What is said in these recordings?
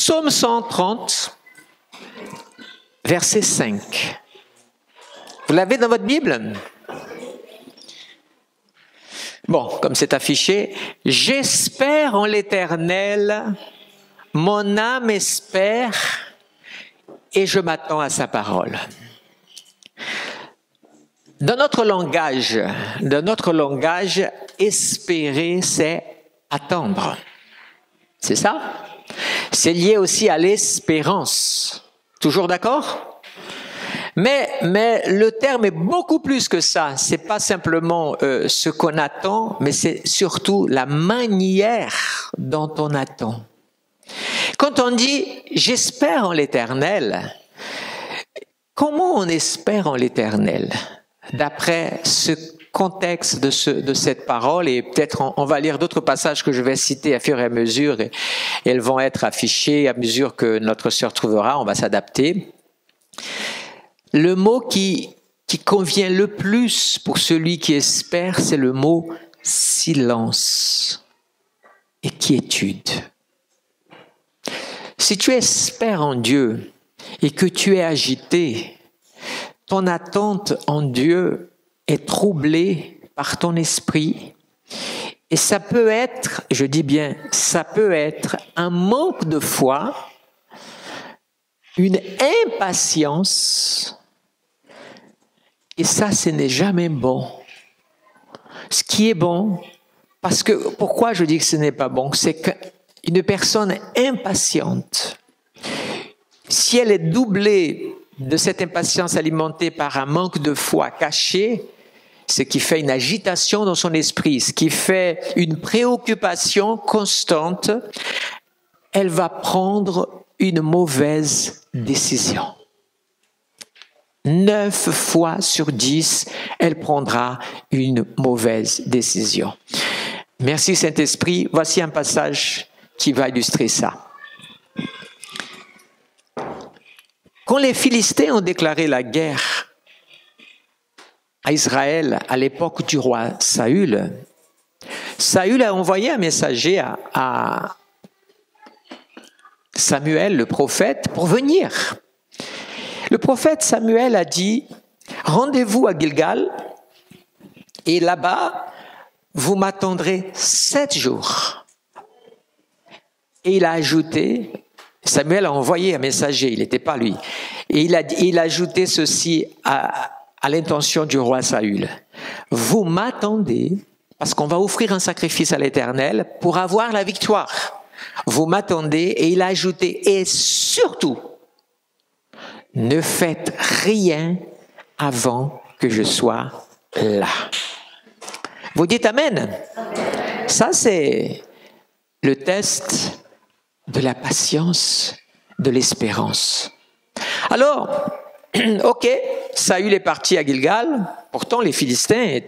Psaume 130, verset 5. Vous l'avez dans votre Bible? Bon, comme c'est affiché, « J'espère en l'Éternel, mon âme espère, et je m'attends à sa parole. » Dans notre langage, espérer, c'est attendre. C'est ça? C'est lié aussi à l'espérance. Toujours d'accord? Mais le terme est beaucoup plus que ça. C'est pas simplement ce qu'on attend, mais c'est surtout la manière dont on attend. Quand on dit « j'espère en l'Éternel », comment on espère en l'Éternel? D'après ce contexte de cette parole, et peut-être on va lire d'autres passages que je vais citer à fur et à mesure, et elles vont être affichées à mesure que notre sœur trouvera, on va s'adapter. Le mot qui convient le plus pour celui qui espère, c'est le mot silence et quiétude. Si tu espères en Dieu et que tu es agité, ton attente en Dieu est troublée par ton esprit, et ça peut être, je dis bien, ça peut être un manque de foi, une impatience, et ça, ce n'est jamais bon. Ce qui est bon, parce que, pourquoi je dis que ce n'est pas bon? C'est qu'une personne impatiente, si elle est doublée de cette impatience alimentée par un manque de foi caché, ce qui fait une agitation dans son esprit, ce qui fait une préoccupation constante, elle va prendre une mauvaise décision. 9 fois sur 10, elle prendra une mauvaise décision. Merci Saint-Esprit. Voici un passage qui va illustrer ça. Quand les Philistins ont déclaré la guerre à Israël à l'époque du roi Saül, Saül a envoyé un messager à Samuel, le prophète, pour venir. Le prophète Samuel a dit, rendez-vous à Gilgal, et là-bas, vous m'attendrez 7 jours. Et il a ajouté, Samuel a envoyé un messager, il n'était pas lui, et il a ajouté ceci à l'intention du roi Saül. Vous m'attendez, parce qu'on va offrir un sacrifice à l'Éternel pour avoir la victoire. Vous m'attendez, et il a ajouté, et surtout, ne faites rien avant que je sois là. Vous dites Amen? Ça, c'est le test de la patience, de l'espérance. Alors, ok, Saül est parti à Gilgal. Pourtant, les Philistins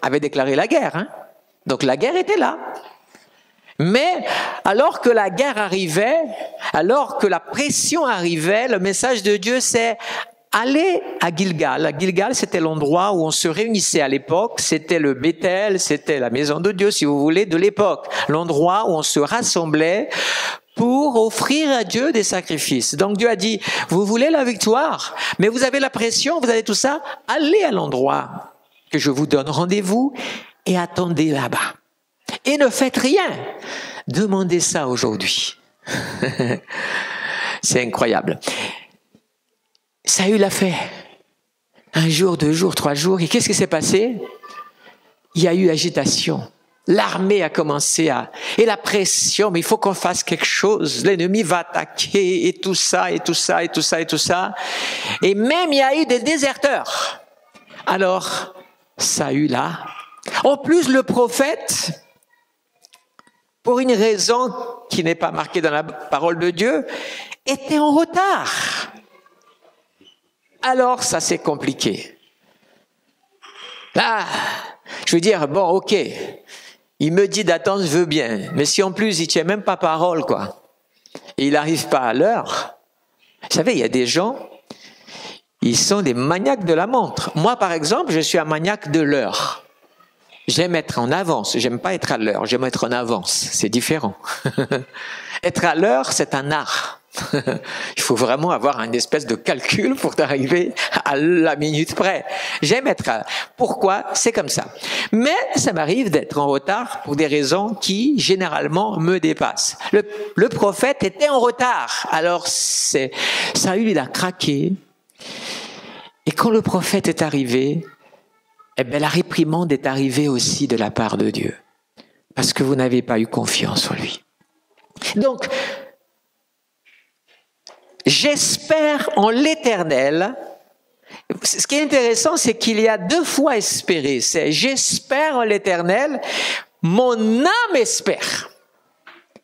avaient déclaré la guerre. Hein? Donc, la guerre était là. Mais alors que la guerre arrivait, alors que la pression arrivait, le message de Dieu, c'est aller à Gilgal. Gilgal, c'était l'endroit où on se réunissait à l'époque. C'était le Bethel, c'était la maison de Dieu, si vous voulez, de l'époque. L'endroit où on se rassemblait pour offrir à Dieu des sacrifices. Donc Dieu a dit, vous voulez la victoire, mais vous avez la pression, vous avez tout ça, allez à l'endroit que je vous donne rendez-vous et attendez là-bas. Et ne faites rien. Demandez ça aujourd'hui. C'est incroyable. Saül l'a fait. 1 jour, 2 jours, 3 jours. Et qu'est-ce qui s'est passé? Il y a eu agitation. L'armée a commencé et la pression, mais il faut qu'on fasse quelque chose. L'ennemi va attaquer et tout ça, et tout ça, et tout ça, et tout ça. Et même il y a eu des déserteurs. Alors, Saül a... En plus, le prophète, pour une raison qui n'est pas marquée dans la parole de Dieu, était en retard. Alors, ça c'est compliqué. Là, je veux dire, bon, ok, il me dit d'attendre, je veux bien. Mais si en plus, il tient même pas parole, quoi, et il n'arrive pas à l'heure. Vous savez, il y a des gens, ils sont des maniaques de la montre. Moi, par exemple, je suis un maniaque de l'heure. J'aime être en avance, j'aime pas être à l'heure, j'aime être en avance, c'est différent. Être à l'heure, c'est un art. Il faut vraiment avoir une espèce de calcul pour arriver à la minute près. J'aime être à... Pourquoi? C'est comme ça. Mais ça m'arrive d'être en retard pour des raisons qui, généralement, me dépassent. Le prophète était en retard. Alors, Saül, il a craqué. Et quand le prophète est arrivé, eh bien, la réprimande est arrivée aussi de la part de Dieu. Parce que vous n'avez pas eu confiance en lui. Donc, j'espère en l'Éternel. Ce qui est intéressant, c'est qu'il y a 2 fois espérer. C'est j'espère en l'Éternel, mon âme espère.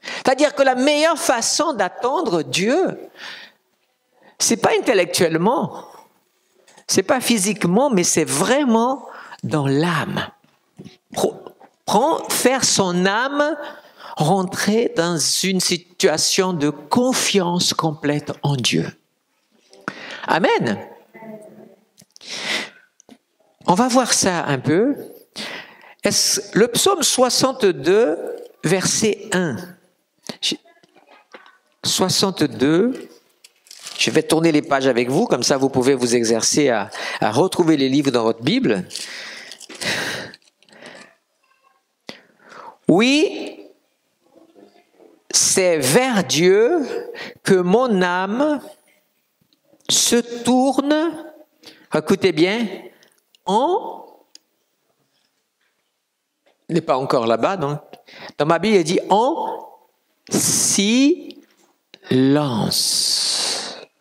C'est-à-dire que la meilleure façon d'attendre Dieu, c'est pas intellectuellement, c'est pas physiquement, mais c'est vraiment dans l'âme. Faire son âme rentrer dans une situation de confiance complète en Dieu. Amen. On va voir ça un peu. Le psaume 62, verset 1. 62. Je vais tourner les pages avec vous, comme ça vous pouvez vous exercer à retrouver les livres dans votre Bible. Oui, c'est vers Dieu que mon âme se tourne, écoutez bien, n'est pas encore là-bas, donc. Dans ma Bible, il dit en silence.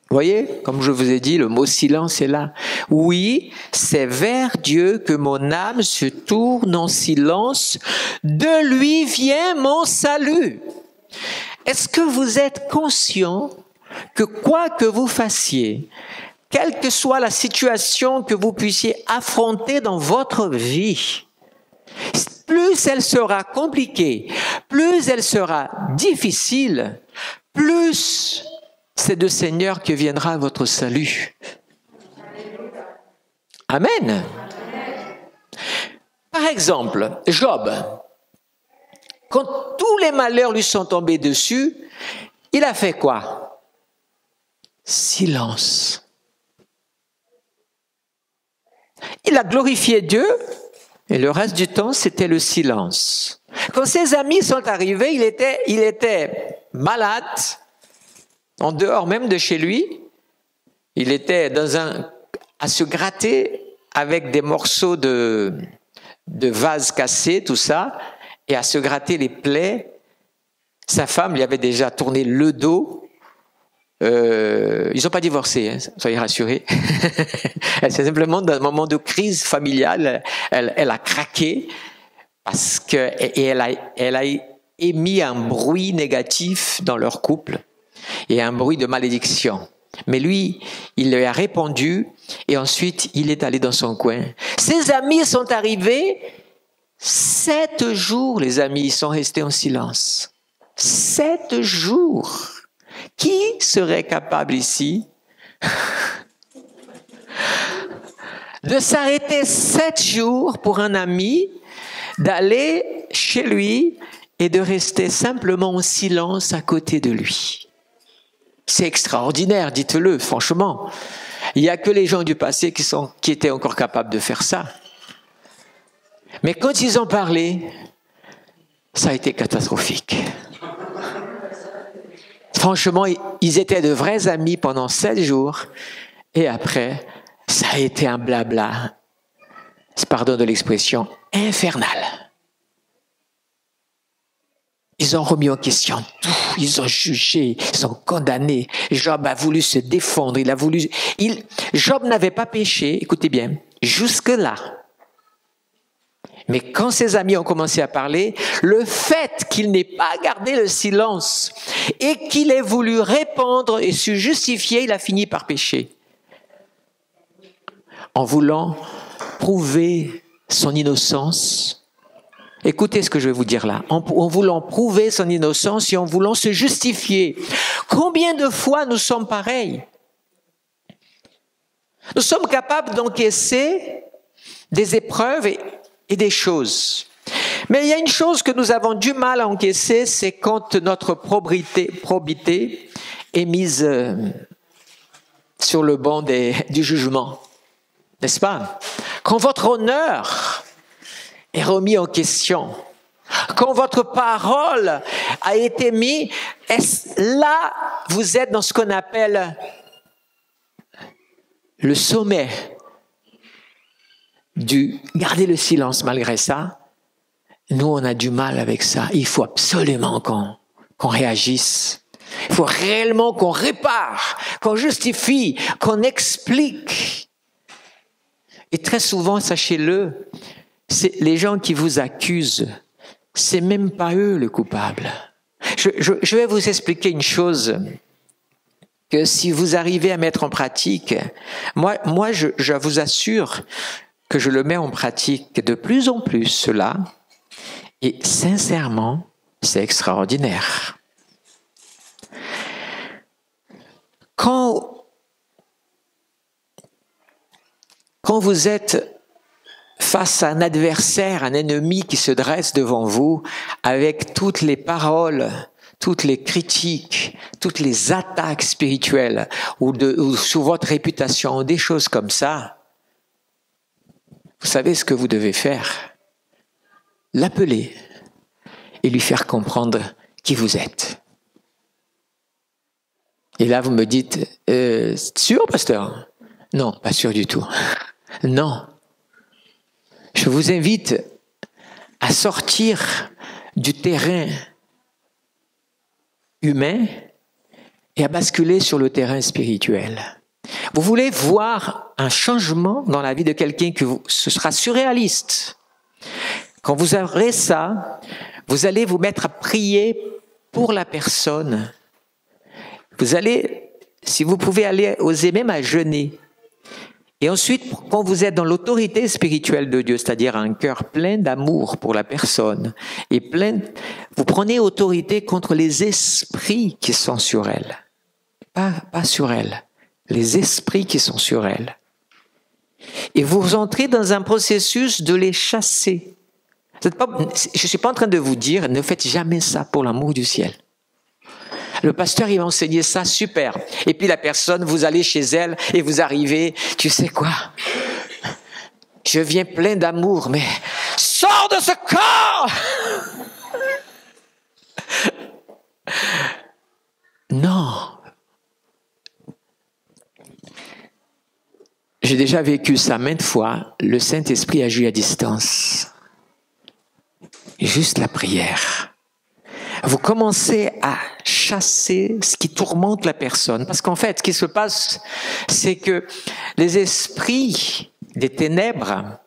Vous voyez, comme je vous ai dit, le mot silence est là. Oui, c'est vers Dieu que mon âme se tourne en silence. De lui vient mon salut. Est-ce que vous êtes conscient que quoi que vous fassiez, quelle que soit la situation que vous puissiez affronter dans votre vie, plus elle sera compliquée, plus elle sera difficile, plus c'est de Seigneur que viendra votre salut. Amen. Par exemple, Job, quand tous les malheurs lui sont tombés dessus, il a fait quoi? Silence. Il a glorifié Dieu et le reste du temps, c'était le silence. Quand ses amis sont arrivés, il était malade, en dehors même de chez lui. Il était à se gratter avec des morceaux de vase cassés, tout ça, et à se gratter les plaies. Sa femme lui avait déjà tourné le dos. Ils n'ont pas divorcé, hein, soyez rassurés. C'est simplement dans un moment de crise familiale, elle a craqué parce que elle a émis un bruit négatif dans leur couple et un bruit de malédiction. Mais lui, il lui a répondu et ensuite il est allé dans son coin. Ses amis sont arrivés. 7 jours, les amis, ils sont restés en silence. 7 jours. Qui serait capable ici de s'arrêter 7 jours pour un ami, d'aller chez lui et de rester simplement en silence à côté de lui? C'est extraordinaire, dites-le, franchement. Il n'y a que les gens du passé qui étaient encore capables de faire ça. Mais quand ils ont parlé, ça a été catastrophique. Franchement, ils étaient de vrais amis pendant 7 jours. Et après, ça a été un blabla, pardon de l'expression, infernal. Ils ont remis en question tout. Ils ont jugé, ils ont condamné. Job a voulu se défendre. Job n'avait pas péché, écoutez bien, jusque-là. Mais quand ses amis ont commencé à parler, le fait qu'il n'ait pas gardé le silence et qu'il ait voulu répondre et se justifier, il a fini par pécher. En voulant prouver son innocence. Écoutez ce que je vais vous dire là. En voulant prouver son innocence et en voulant se justifier. Combien de fois nous sommes pareils? Nous sommes capables d'encaisser des épreuves et des choses. Mais il y a une chose que nous avons du mal à encaisser, c'est quand notre probité est mise sur le banc du jugement. N'est-ce pas? Quand votre honneur est remis en question, quand votre parole a été mise, là, vous êtes dans ce qu'on appelle le sommet du garder le silence malgré ça. Nous, on a du mal avec ça. Il faut absolument qu'on réagisse. Il faut réellement qu'on répare, qu'on justifie, qu'on explique. Et très souvent, sachez-le, c'est les gens qui vous accusent, c'est même pas eux le coupable. Je vais vous expliquer une chose que si vous arrivez à mettre en pratique, moi je vous assure que je le mets en pratique de plus en plus, cela, et sincèrement, c'est extraordinaire. Quand vous êtes face à un adversaire, un ennemi qui se dresse devant vous avec toutes les paroles, toutes les critiques, toutes les attaques spirituelles ou sur votre réputation, des choses comme ça, vous savez ce que vous devez faire? L'appeler et lui faire comprendre qui vous êtes. Et là, vous me dites, sûr, pasteur? Non, pas sûr du tout. Non. Je vous invite à sortir du terrain humain et à basculer sur le terrain spirituel. Vous voulez voir un changement dans la vie de quelqu'un ce sera surréaliste. Quand vous aurez ça, vous allez vous mettre à prier pour la personne. Vous allez, si vous pouvez oser même à jeûner. Et ensuite, quand vous êtes dans l'autorité spirituelle de Dieu, c'est-à-dire un cœur plein d'amour pour la personne, et vous prenez autorité contre les esprits qui sont sur elle. Pas sur elle. Les esprits qui sont sur elle. Et vous entrez dans un processus de les chasser. Je ne suis pas en train de vous dire, ne faites jamais ça pour l'amour du ciel. Le pasteur, il va enseigner ça, super. Et puis la personne, vous allez chez elle et vous arrivez, tu sais quoi? Je viens plein d'amour, mais sors de ce corps! Non. J'ai déjà vécu ça maintes fois. Le Saint-Esprit agit à distance. Juste la prière. Vous commencez à chasser ce qui tourmente la personne. Parce qu'en fait, ce qui se passe, c'est que les esprits des ténèbres,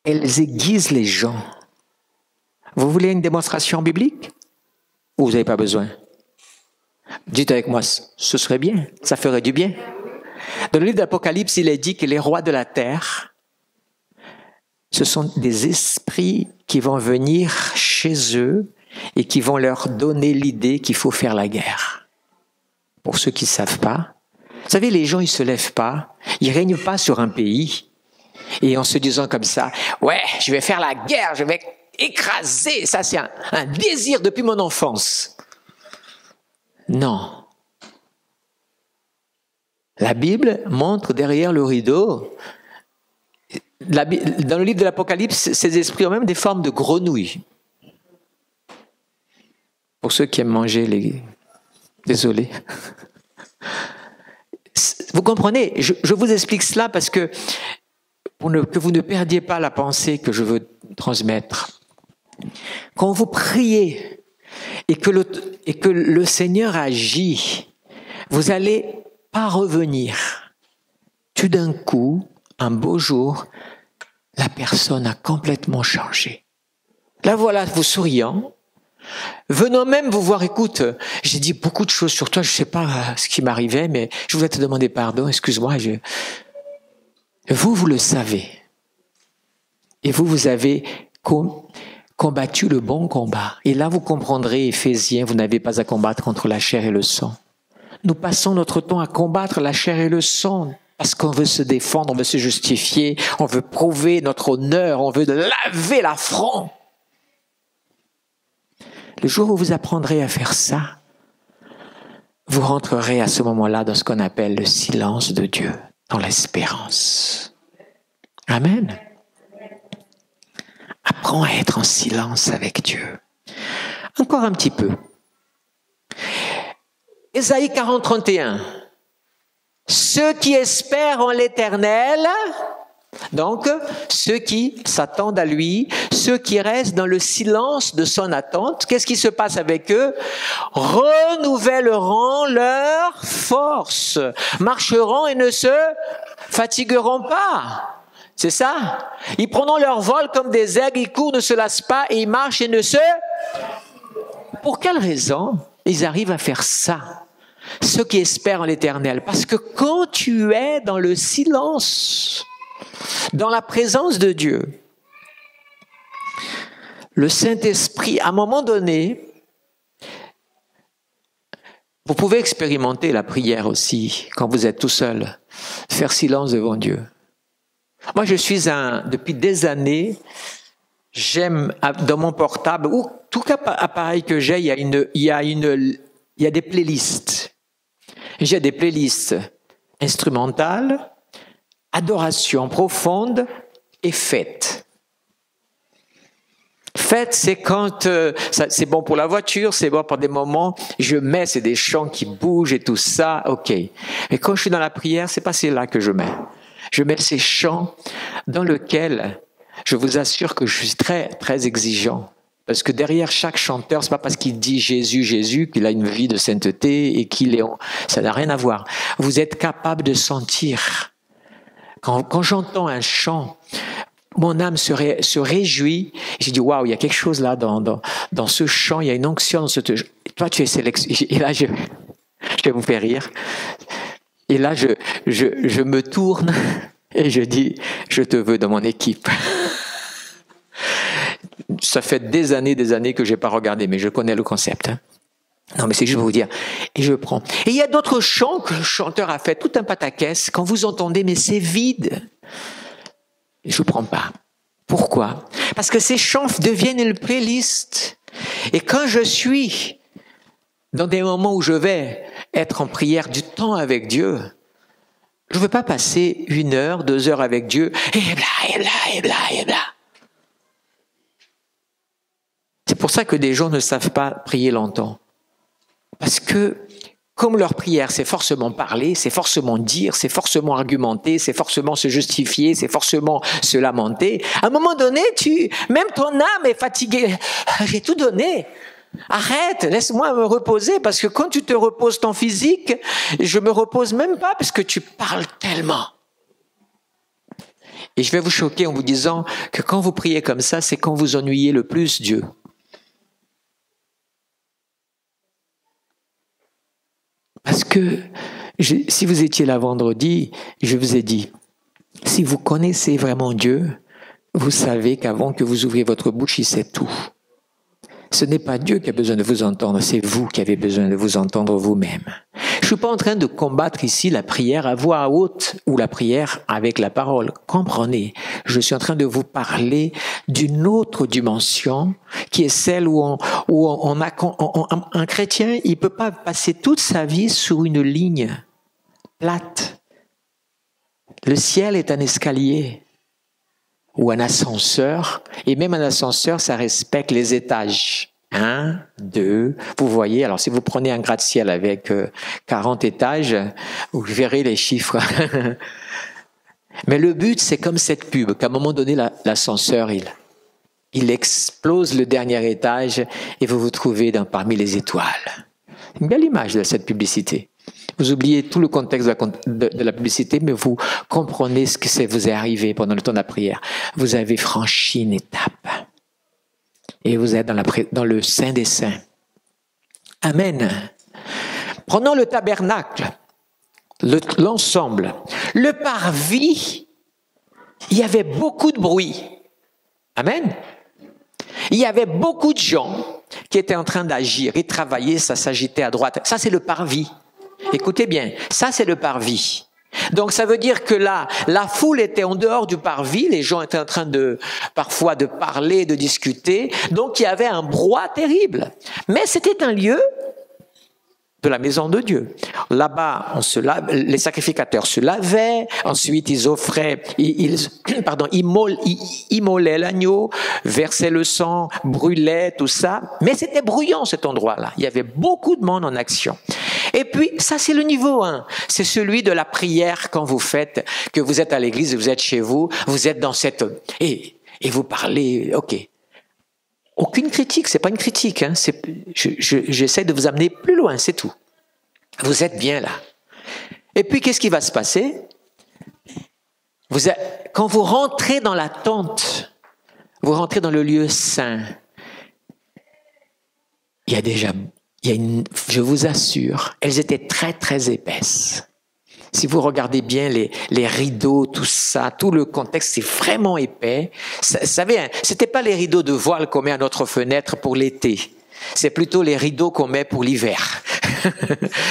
elles aiguisent les gens. Vous voulez une démonstration biblique? Ou vous n'avez pas besoin? Dites avec moi, ce serait bien, ça ferait du bien. Dans le livre d'Apocalypse, il est dit que les rois de la terre, ce sont des esprits qui vont venir chez eux et qui vont leur donner l'idée qu'il faut faire la guerre. Pour ceux qui ne savent pas, vous savez, les gens, ils ne se lèvent pas, ils ne règnent pas sur un pays et en se disant comme ça, ouais, je vais faire la guerre, je vais écraser, ça c'est un désir depuis mon enfance. Non. La Bible montre derrière le rideau, dans le livre de l'Apocalypse, ces esprits ont même des formes de grenouilles. Pour ceux qui aiment manger les... Désolé. Vous comprenez, je vous explique cela parce que que vous ne perdiez pas la pensée que je veux transmettre. Quand vous priez et que le Seigneur agit, vous n'allez pas revenir. Tout d'un coup, un beau jour, la personne a complètement changé. Là, voilà, vous souriant, venant même vous voir, écoute, j'ai dit beaucoup de choses sur toi, je ne sais pas ce qui m'arrivait, mais je voulais te demander pardon, excuse-moi. Vous le savez. Et vous avez combattu le bon combat. Et là, vous comprendrez, Éphésiens, vous n'avez pas à combattre contre la chair et le sang. Nous passons notre temps à combattre la chair et le sang. Parce qu'on veut se défendre, on veut se justifier, on veut prouver notre honneur, on veut laver l'affront. Le jour où vous apprendrez à faire ça, vous rentrerez à ce moment-là dans ce qu'on appelle le silence de Dieu, dans l'espérance. Amen. Apprends à être en silence avec Dieu. Encore un petit peu. Ésaïe 40, 31. Ceux qui espèrent en l'Éternel, donc ceux qui s'attendent à lui, ceux qui restent dans le silence de son attente, qu'est-ce qui se passe avec eux? Renouvelleront leur force, marcheront et ne se fatigueront pas. C'est ça? Ils prendront leur vol comme des aigles, ils courent, ne se lassent pas, et ils marchent et ne se... Pour quelle raison ils arrivent à faire ça? Ceux qui espèrent en l'Éternel. Parce que quand tu es dans le silence, dans la présence de Dieu, le Saint-Esprit, à un moment donné, vous pouvez expérimenter la prière aussi, quand vous êtes tout seul, faire silence devant Dieu. Moi, depuis des années, j'aime, dans mon portable, ou tout appareil que j'ai, il y a des playlists. J'ai des playlists instrumentales, adoration profonde et fête. Fête, c'est quand c'est bon pour la voiture, c'est bon pour des moments. C'est des chants qui bougent et tout ça, ok. Mais quand je suis dans la prière, c'est pas celle-là que je mets. Je mets ces chants dans lesquels je vous assure que je suis très très exigeant. Parce que derrière chaque chanteur, c'est pas parce qu'il dit Jésus, Jésus, qu'il a une vie de sainteté et ça n'a rien à voir. Vous êtes capable de sentir. Quand j'entends un chant, mon âme se réjouit. J'ai dit, waouh, il y a quelque chose là dans ce chant, il y a une onction dans ce... Toi, tu es sélectionné. Et là, je vais vous faire rire. Et là, je me tourne et je dis, je te veux dans mon équipe. Ça fait des années que je n'ai pas regardé, mais je connais le concept. Hein. Non, mais c'est juste pour vous dire. Et je prends. Et il y a d'autres chants que le chanteur a fait, tout un pataquès. Quand vous entendez, mais c'est vide. Je ne prends pas. Pourquoi? Parce que ces chants deviennent une playlist. Et quand je suis dans des moments où je vais être en prière, du temps avec Dieu, je ne veux pas passer 1 heure, 2 heures avec Dieu, et bla, et bla, et bla, et bla. C'est pour ça que des gens ne savent pas prier longtemps. Parce que, comme leur prière, c'est forcément parler, c'est forcément dire, c'est forcément argumenter, c'est forcément se justifier, c'est forcément se lamenter, à un moment donné, même ton âme est fatiguée. J'ai tout donné. Arrête, laisse-moi me reposer, parce que quand tu te reposes ton physique, je me repose même pas parce que tu parles tellement. Et je vais vous choquer en vous disant que quand vous priez comme ça, c'est quand vous ennuyez le plus Dieu. Parce que si vous étiez là vendredi, je vous ai dit, si vous connaissez vraiment Dieu, vous savez qu'avant que vous ouvriez votre bouche, il sait tout. Ce n'est pas Dieu qui a besoin de vous entendre, c'est vous qui avez besoin de vous entendre vous-même. Je ne suis pas en train de combattre ici la prière à voix haute ou la prière avec la parole. Comprenez, je suis en train de vous parler d'une autre dimension qui est celle où un chrétien, il ne peut pas passer toute sa vie sur une ligne plate. Le ciel est un escalier ou un ascenseur, et même un ascenseur, ça respecte les étages. 1, 2, vous voyez, alors si vous prenez un gratte-ciel avec 40 étages, vous verrez les chiffres. Mais le but, c'est comme cette pub, qu'à un moment donné, l'ascenseur, il explose le dernier étage et vous vous trouvez parmi les étoiles. Une belle image de cette publicité. Vous oubliez tout le contexte de la publicité, mais vous comprenez ce que vous est arrivé pendant le temps de la prière. Vous avez franchi une étape. Et vous êtes dans le Saint des Saints. Amen. Prenons le tabernacle, l'ensemble. Le parvis, il y avait beaucoup de bruit. Amen. Il y avait beaucoup de gens qui étaient en train d'agir et travailler, ça s'agitait à droite. Ça, c'est le parvis. Écoutez bien, ça c'est le parvis. Donc ça veut dire que là, la foule était en dehors du parvis, les gens étaient en train parfois de parler, de discuter, donc il y avait un brouhaha terrible. Mais c'était un lieu de la maison de Dieu. Là-bas, les sacrificateurs se lavaient, ensuite ils offraient, immolaient l'agneau, versaient le sang, brûlaient, tout ça. Mais c'était bruyant cet endroit-là. Il y avait beaucoup de monde en action. Et puis, ça c'est le niveau 1. C'est celui de la prière quand vous faites, que vous êtes à l'église, vous êtes chez vous, vous êtes dans cette... Et vous parlez, ok. Aucune critique, c'est pas une critique. Hein. J'essaie de vous amener plus loin, c'est tout. Vous êtes bien là. Et puis, qu'est-ce qui va se passer? Quand vous rentrez dans la tente, vous rentrez dans le lieu saint, je vous assure, elles étaient très, très épaisses. Si vous regardez bien les rideaux, tout ça, tout le contexte, c'est vraiment épais. Vous savez, hein, c'était pas les rideaux de voile qu'on met à notre fenêtre pour l'été. C'est plutôt les rideaux qu'on met pour l'hiver.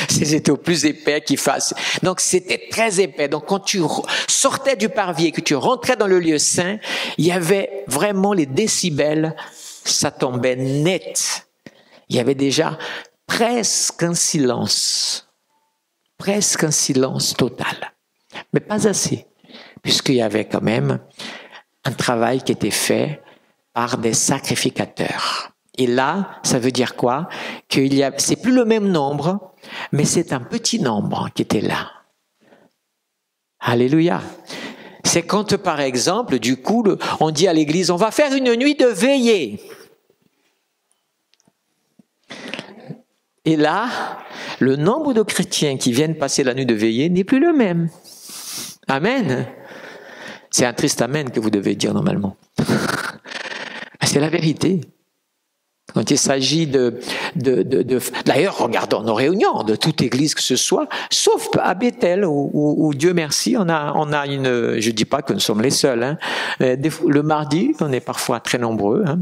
C'était au plus épais qu'ils fassent. Donc c'était très épais. Donc quand tu sortais du parvis et que tu rentrais dans le lieu saint, il y avait vraiment les décibels, ça tombait net. Il y avait déjà presque un silence total. Mais pas assez, puisqu'il y avait quand même un travail qui était fait par des sacrificateurs. Et là, ça veut dire quoi? C'est plus le même nombre, mais c'est un petit nombre qui était là. Alléluia. C'est quand, par exemple, du coup, on dit à l'église, on va faire une nuit de veillée. Et là, le nombre de chrétiens qui viennent passer la nuit de veillée n'est plus le même. Amen. C'est un triste amen que vous devez dire normalement. C'est la vérité. Quand il s'agit d'ailleurs, regardons nos réunions de toute église que ce soit, sauf à Bethel, où Dieu merci, on a une, je dis pas que nous sommes les seuls, hein, le mardi, on est parfois très nombreux, hein.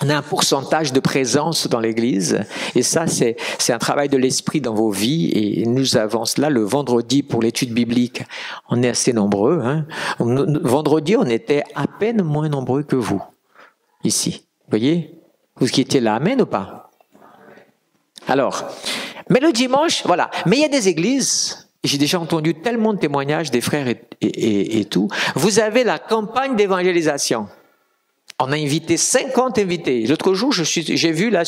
On a un pourcentage de présence dans l'église et ça c'est un travail de l'esprit dans vos vies et nous avons cela le vendredi pour l'étude biblique. On est assez nombreux. Hein. Vendredi on était à peine moins nombreux que vous ici. Vous voyez? Vous qui étiez là, amen ou pas? Alors, mais le dimanche, voilà. Mais il y a des églises, j'ai déjà entendu tellement de témoignages des frères et tout. Vous avez la campagne d'évangélisation. On a invité 50 invités. L'autre jour, j'ai vu là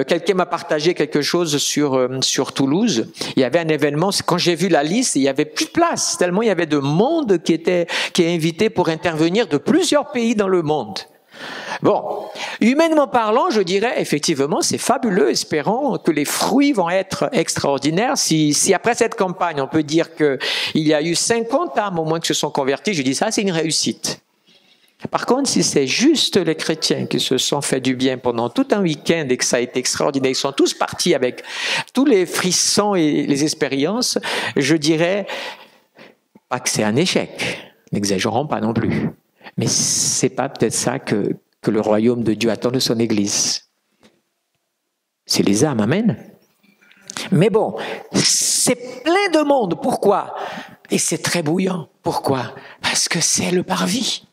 quelqu'un m'a partagé quelque chose sur Toulouse. Il y avait un événement. Quand j'ai vu la liste, il y avait plus de place tellement il y avait de monde qui est invité pour intervenir de plusieurs pays dans le monde. Bon, humainement parlant, je dirais effectivement, c'est fabuleux. Espérons que les fruits vont être extraordinaires. Si après cette campagne, on peut dire que il y a eu 50 âmes au moins qui se sont converties, je dis ça, c'est une réussite. Par contre, si c'est juste les chrétiens qui se sont fait du bien pendant tout un week-end et que ça a été extraordinaire, ils sont tous partis avec tous les frissons et les expériences, je dirais pas que c'est un échec, n'exagérons pas non plus. Mais c'est pas peut-être ça que le royaume de Dieu attend de son Église. C'est les âmes, amen. Mais bon, c'est plein de monde. Pourquoi? Et c'est très bouillant. Pourquoi? Parce que c'est le parvis.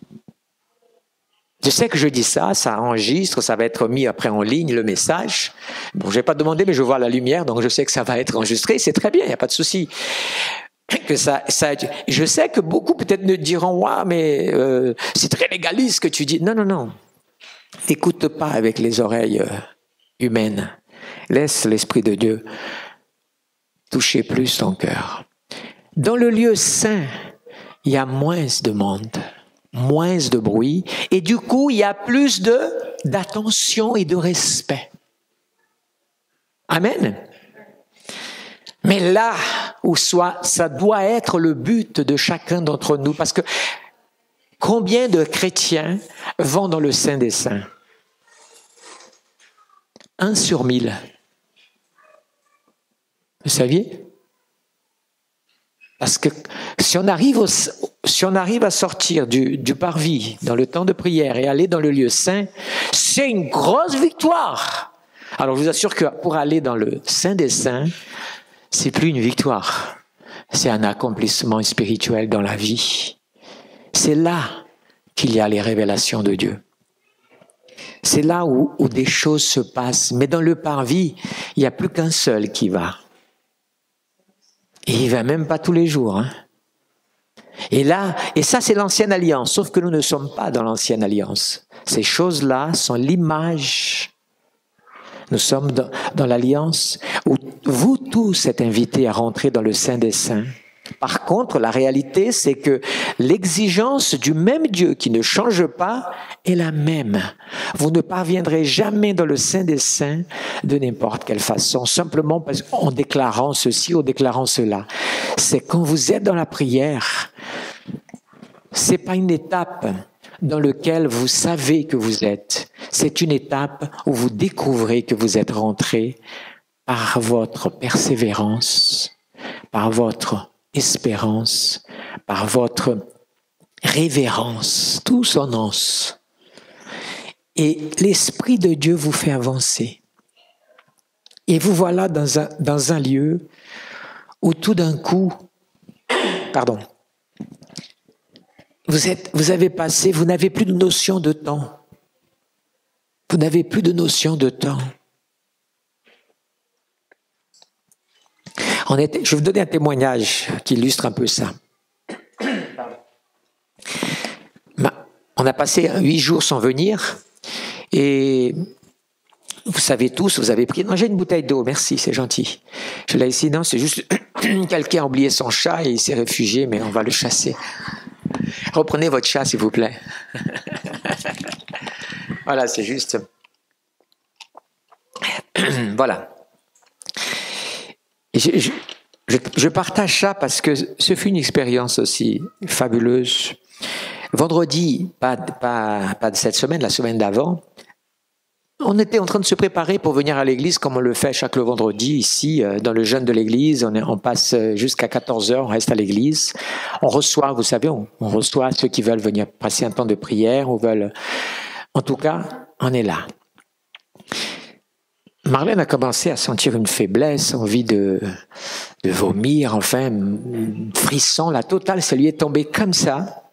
Je sais que je dis ça, ça enregistre, ça va être mis après en ligne, le message. Bon, je n'ai pas demandé, mais je vois la lumière, donc je sais que ça va être enregistré. C'est très bien, il n'y a pas de souci. Je sais que beaucoup peut-être me diront, ouais, mais c'est très légaliste ce que tu dis. Non, non, non. N'écoute pas avec les oreilles humaines. Laisse l'Esprit de Dieu toucher plus ton cœur. Dans le lieu saint, il y a moins de monde, moins de bruit, et du coup, il y a plus d'attention et de respect. Amen. Mais là où ça doit être le but de chacun d'entre nous, parce que combien de chrétiens vont dans le Saint des Saints? 1 sur 1000. Vous saviez? Parce que si on arrive à sortir du parvis dans le temps de prière et aller dans le lieu saint, c'est une grosse victoire. Alors je vous assure que pour aller dans le Saint des Saints, c'est plus une victoire. c'est un accomplissement spirituel dans la vie. C'est là qu'il y a les révélations de Dieu. C'est là où des choses se passent. Mais dans le parvis, il n'y a plus qu'un seul qui va. Et il ne va même pas tous les jours. Hein. Et ça c'est l'ancienne alliance, sauf que nous ne sommes pas dans l'ancienne alliance. Ces choses-là sont l'image. Nous sommes dans l'alliance où vous tous êtes invités à rentrer dans le Saint des Saints. Par contre, la réalité, c'est que l'exigence du même Dieu qui ne change pas est la même. Vous ne parviendrez jamais dans le Saint des Saints de n'importe quelle façon, simplement en déclarant ceci ou déclarant cela. C'est quand vous êtes dans la prière, c'est pas une étape dans laquelle vous savez que vous êtes. C'est une étape où vous découvrez que vous êtes rentré par votre persévérance, par votre espérance, par votre révérence, tout son anse. Et l'Esprit de Dieu vous fait avancer. Et vous voilà dans un lieu où tout d'un coup, vous avez passé, vous n'avez plus de notion de temps. Vous n'avez plus de notion de temps. Je vais vous donner un témoignage qui illustre un peu ça. On a passé 8 jours sans venir et vous savez tous, vous avez pris... Non, j'ai une bouteille d'eau, merci, c'est gentil. Je l'ai ici, non, c'est juste quelqu'un a oublié son chat et il s'est réfugié, mais on va le chasser. Reprenez votre chat, s'il vous plaît. Voilà, c'est juste... Voilà. Je partage ça parce que ce fut une expérience aussi fabuleuse. Vendredi, pas de cette semaine, la semaine d'avant, on était en train de se préparer pour venir à l'église comme on le fait chaque vendredi ici, dans le jeûne de l'église. On passe jusqu'à 14h, on reste à l'église. On reçoit, vous savez, on reçoit ceux qui veulent venir passer un temps de prière ou veulent... En tout cas, on est là. Marlène a commencé à sentir une faiblesse, envie de vomir, enfin, frisson, la totale, ça lui est tombé comme ça.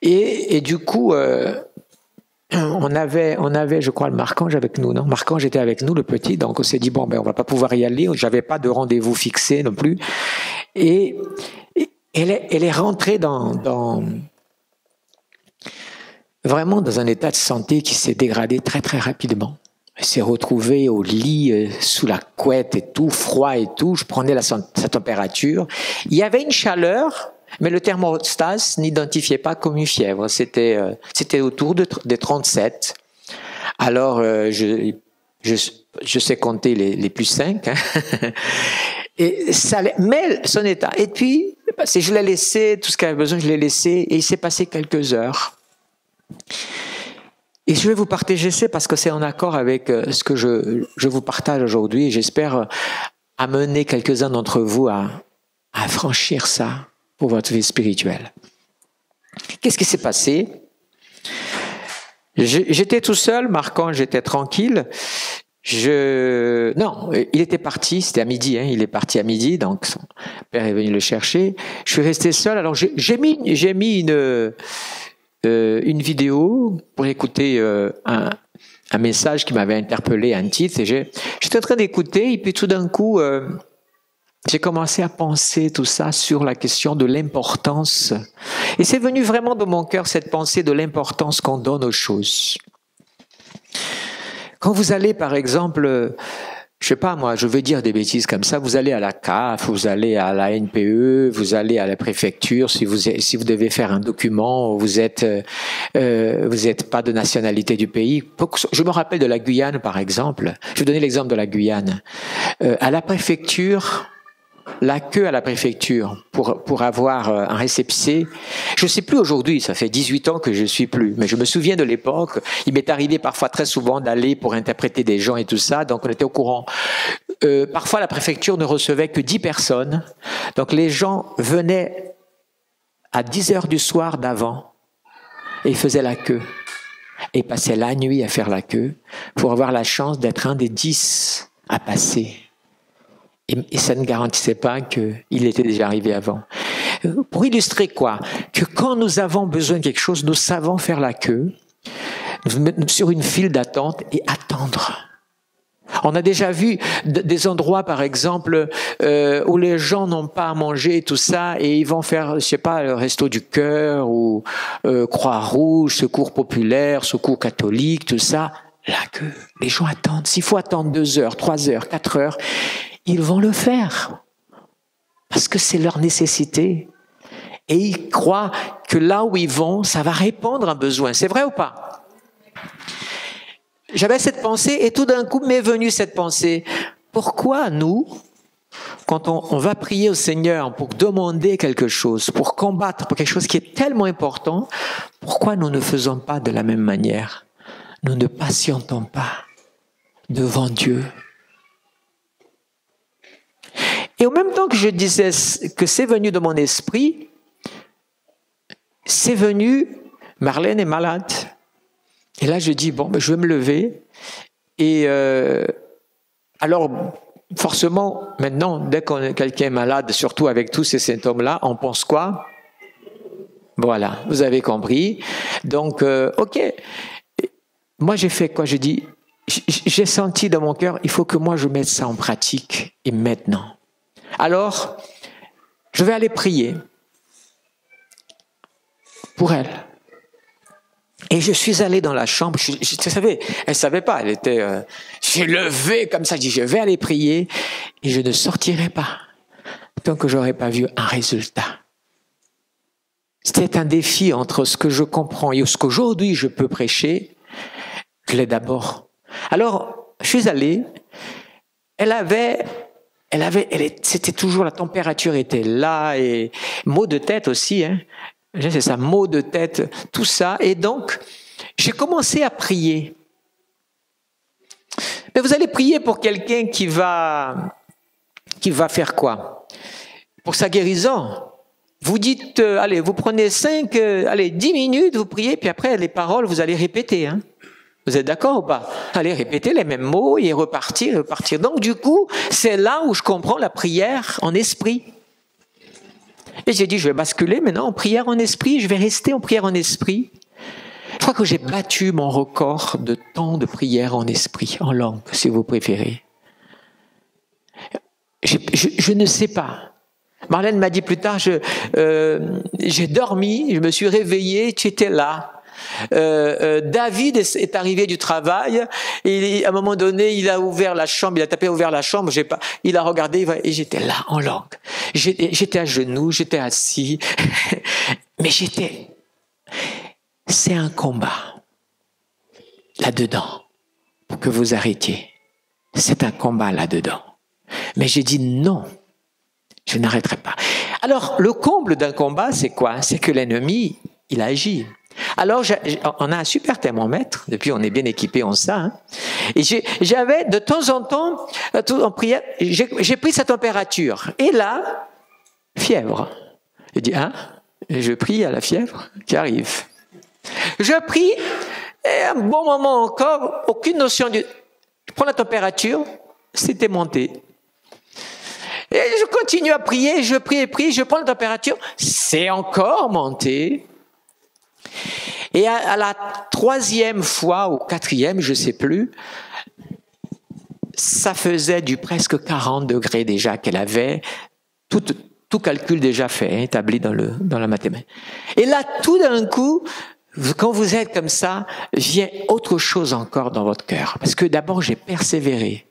Et du coup, on avait, je crois, le Marc-Ange avec nous, non? Marc-Ange était avec nous, le petit, donc on s'est dit, bon, on va pas pouvoir y aller, j'avais pas de rendez-vous fixé non plus. Et elle est rentrée vraiment dans un état de santé qui s'est dégradé très, très rapidement. Elle s'est retrouvée au lit, sous la couette et tout, froid et tout. Je prenais sa température. Il y avait une chaleur, mais le thermostat n'identifiait pas comme une fièvre. C'était autour des 37. Alors, je sais compter les plus 5. Hein. Et ça, mais son état. Et puis, je l'ai laissé, tout ce qu'elle avait besoin, je l'ai laissé. Et il s'est passé quelques heures. Et je vais vous partager ça parce que c'est en accord avec ce que je vous partage aujourd'hui. Et j'espère amener quelques-uns d'entre vous à franchir ça pour votre vie spirituelle. Qu'est-ce qui s'est passé? J'étais tout seul, Marc-Ange, j'étais tranquille. Non, il était parti, c'était à midi, hein, il est parti à midi, donc son père est venu le chercher. Je suis resté seul, alors j'ai mis une vidéo pour écouter un message qui m'avait interpellé, un titre, et j'étais en train d'écouter, et puis tout d'un coup, j'ai commencé à penser tout ça sur la question de l'importance. Et c'est venu vraiment de mon cœur, cette pensée de l'importance qu'on donne aux choses. Quand vous allez, par exemple, je sais pas moi, je vais dire des bêtises comme ça, vous allez à la CAF, vous allez à la NPE, vous allez à la préfecture, si vous devez faire un document, vous êtes pas de nationalité du pays. Je me rappelle de la Guyane, par exemple. Je vais donner l'exemple de la Guyane. À la préfecture, la queue à la préfecture pour avoir un récépissé. Je ne sais plus aujourd'hui, ça fait 18 ans que je ne suis plus, mais je me souviens de l'époque, il m'est arrivé parfois très souvent d'aller pour interpréter des gens et tout ça, donc on était au courant. Parfois la préfecture ne recevait que 10 personnes, donc les gens venaient à 10 heures du soir d'avant et ils faisaient la queue. Et passaient la nuit à faire la queue pour avoir la chance d'être un des 10 à passer. Et ça ne garantissait pas qu'il était déjà arrivé avant. Pour illustrer quoi? Que quand nous avons besoin de quelque chose, nous savons faire la queue, nous mettre sur une file d'attente et attendre. On a déjà vu des endroits, par exemple, où les gens n'ont pas à manger et tout ça, et ils vont faire, je sais pas, le Resto du Cœur ou Croix-Rouge, Secours populaire, Secours catholique, tout ça. La queue, les gens attendent. S'il faut attendre 2 heures, 3 heures, 4 heures, ils vont le faire parce que c'est leur nécessité. Et ils croient que là où ils vont, ça va répondre à un besoin. C'est vrai ou pas? J'avais cette pensée et tout d'un coup m'est venue cette pensée. Pourquoi nous, quand on va prier au Seigneur pour demander quelque chose, pour combattre pour quelque chose qui est tellement important, pourquoi nous ne faisons pas de la même manière? Nous ne patientons pas devant Dieu. Et en même temps que je disais que c'est venu de mon esprit, c'est venu, Marlène est malade. Et là, je dis, bon, ben, je vais me lever. Et alors, forcément, maintenant, dès que quelqu'un est malade, surtout avec tous ces symptômes-là, on pense quoi? Voilà, vous avez compris. Donc, ok. Moi, j'ai fait quoi? Je dis, j'ai senti dans mon cœur, il faut que moi, je mette ça en pratique. Et maintenant. Alors, je vais aller prier pour elle. Et je suis allé dans la chambre, vous savez, elle savait pas, elle était, j'ai levé comme ça, je dis, je vais aller prier et je ne sortirai pas tant que j'aurais pas vu un résultat. C'était un défi entre ce que je comprends et ce qu'aujourd'hui je peux prêcher. Je l'ai d'abord. Alors, je suis allé, c'était toujours, la température était là et maux de tête aussi, hein. C'est ça, maux de tête, tout ça. Et donc, j'ai commencé à prier. Mais vous allez prier pour quelqu'un qui va faire quoi? Pour sa guérison. Vous dites, allez, vous prenez 10 minutes, vous priez, puis après, les paroles, vous allez répéter, hein. Vous êtes d'accord ou pas? Allez répéter les mêmes mots et repartir. Donc, du coup, c'est là où je comprends la prière en esprit. Et j'ai dit, je vais basculer maintenant en prière en esprit, je vais rester en prière en esprit. Je crois que j'ai battu mon record de temps de prière en esprit, en langue, si vous préférez. Je ne sais pas. Marlène m'a dit plus tard, j'ai dormi, je me suis réveillé, tu étais là. David est arrivé du travail et à un moment donné il a ouvert la chambre, il a tapé ouvert la chambre, il a regardé et j'étais là en langue. J'étais à genoux, j'étais assis, mais c'est un combat là-dedans pour que vous arrêtiez. C'est un combat là-dedans. Mais j'ai dit non, je n'arrêterai pas. Alors le comble d'un combat, c'est quoi? C'est que l'ennemi, il agit. Alors, on a un super thermomètre, depuis on est bien équipé en ça, hein. Et j'avais de temps en temps, en prière, j'ai pris sa température. Et là, fièvre. Je dis, hein? Et je prie à la fièvre qui arrive. Je prie, et un bon moment encore, aucune notion je prends la température, c'était monté. Et je continue à prier, je prie et prie, je prends la température, c'est encore monté. Et à la 3e fois ou 4e, je sais plus, ça faisait du presque 40 degrés déjà qu'elle avait, tout calcul déjà fait, hein, établi dans la mathématique. Et là, tout d'un coup, quand vous êtes comme ça, vient autre chose encore dans votre cœur. Parce que d'abord, j'ai persévéré.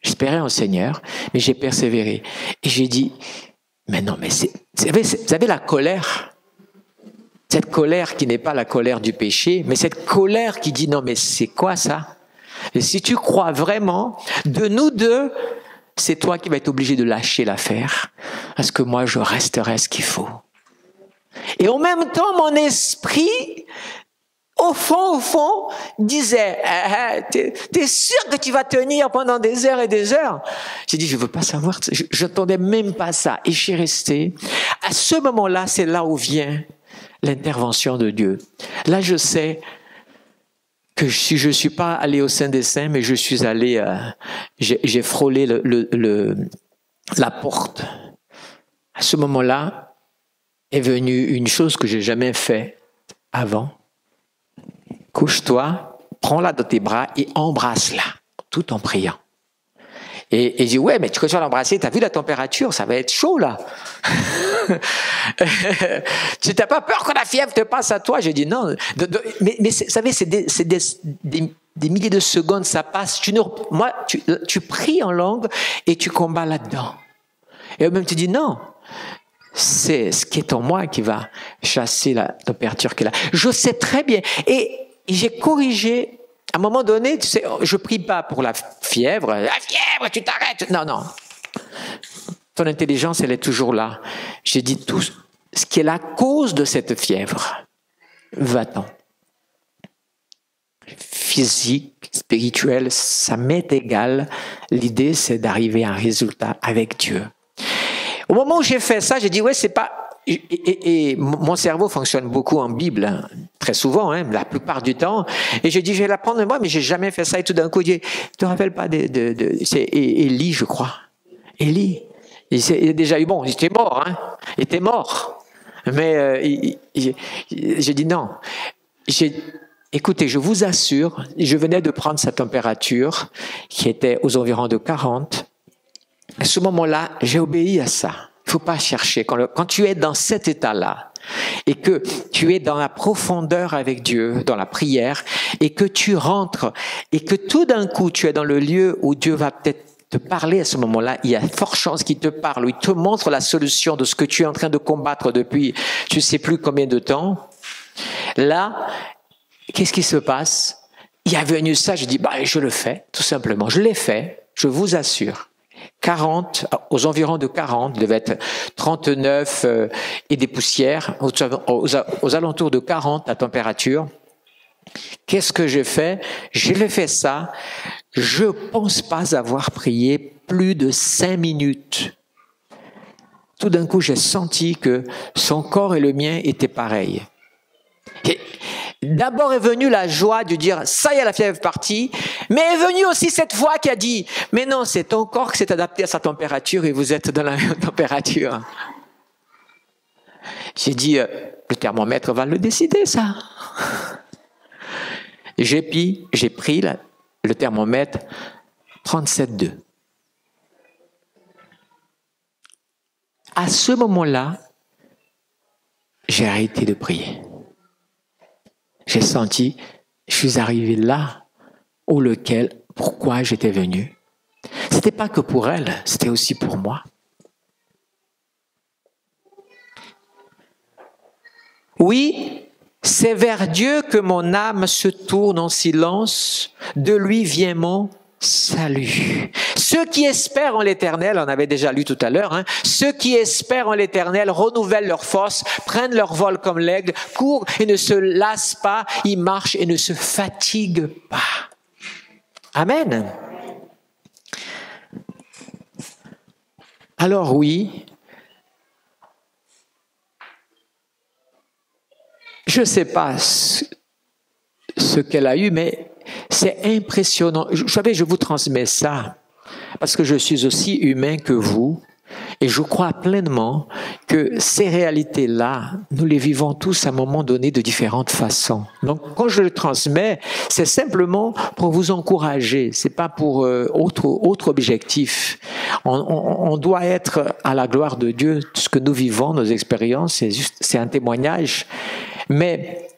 J'espérais en Seigneur, mais j'ai persévéré. Et j'ai dit, mais non, mais vous savez la colère? Cette colère qui n'est pas la colère du péché, mais cette colère qui dit non mais c'est quoi ça? Et si tu crois vraiment, de nous deux, c'est toi qui vas être obligé de lâcher l'affaire, parce que moi je resterai ce qu'il faut. Et en même temps, mon esprit, au fond, disait, t'es sûr que tu vas tenir pendant des heures et des heures? J'ai dit, je veux pas savoir, je n'entendais même pas ça. Et je suis resté. À ce moment-là, c'est là où vient l'intervention de Dieu. Là, je sais que si je suis pas allé au Saint des Saints, mais je suis allé, j'ai frôlé la porte. À ce moment-là est venue une chose que j'ai jamais fait avant. Couche-toi, prends-la dans tes bras et embrasse-la, tout en priant. Et je dis, ouais, mais quand tu vas l'embrasser, tu as vu la température, ça va être chaud là. Tu n'as pas peur que la fièvre te passe à toi? J'ai dit non. Mais vous savez, c'est des milliers de secondes, ça passe. Tu pries en langue et tu combats là-dedans. Et même tu dis non. C'est ce qui est en moi qui va chasser la température qu'elle a. Je sais très bien. Et j'ai corrigé. À un moment donné, tu sais, je prie pas pour la fièvre. La fièvre, tu t'arrêtes. Non, non. Ton intelligence, elle est toujours là. J'ai dit tout ce qui est la cause de cette fièvre. Va-t'en. Physique, spirituel, ça m'est égal. L'idée, c'est d'arriver à un résultat avec Dieu. Au moment où j'ai fait ça, j'ai dit, ouais, c'est pas... Et mon cerveau fonctionne beaucoup en Bible, hein, très souvent, hein, la plupart du temps. Et j'ai dit, je vais l'apprendre moi, mais j'ai jamais fait ça. Et tout d'un coup, je dis, tu te rappelles pas c'est Élie, je crois. Élie. Il a déjà eu, bon, il était mort, hein. Il était mort. Mais j'ai dit non. Écoutez, je vous assure, je venais de prendre sa température, qui était aux environs de 40. À ce moment-là, j'ai obéi à ça. Il ne faut pas chercher. Quand tu es dans cet état-là, et que tu es dans la profondeur avec Dieu, dans la prière, et que tu rentres, et que tout d'un coup, tu es dans le lieu où Dieu va peut-être te parler à ce moment-là, il y a fort chance qu'il te parle, où il te montre la solution de ce que tu es en train de combattre depuis tu ne sais plus combien de temps. Là, qu'est-ce qui se passe? Il y a venu ça, je dis, je le fais, tout simplement. Je l'ai fait, je vous assure. 40, aux environs de 40, devait être 39 et des poussières, aux alentours de 40 la température. Qu'est-ce que j'ai fait? J'ai fait ça. Je pense pas avoir prié plus de 5 minutes. Tout d'un coup, j'ai senti que son corps et le mien étaient pareils. D'abord est venue la joie de dire, ça y est, la fièvre est partie, mais est venue aussi cette voix qui a dit, mais non, c'est ton corps qui s'est adapté à sa température et vous êtes dans la même température. J'ai dit, le thermomètre va le décider, ça. J'ai pris le thermomètre 37,2. À ce moment-là, j'ai arrêté de prier. J'ai senti, je suis arrivé là, pourquoi j'étais venu. C'était pas que pour elle, c'était aussi pour moi. Oui, c'est vers Dieu que mon âme se tourne en silence, de lui vient mon salut. Ceux qui espèrent en l'Éternel, on avait déjà lu tout à l'heure, ceux qui espèrent en l'Éternel renouvellent leur force, prennent leur vol comme l'aigle, courent et ne se lassent pas, ils marchent et ne se fatiguent pas. Amen. Alors oui, je ne sais pas ce qu'elle a eu, mais c'est impressionnant. Vous savez, je vous transmets ça parce que je suis aussi humain que vous et je crois pleinement que ces réalités-là, nous les vivons tous à un moment donné de différentes façons. Donc, quand je le transmets, c'est simplement pour vous encourager. C'est pas pour autre objectif. On doit être à la gloire de Dieu. Tout ce que nous vivons, nos expériences, c'est un témoignage. Mais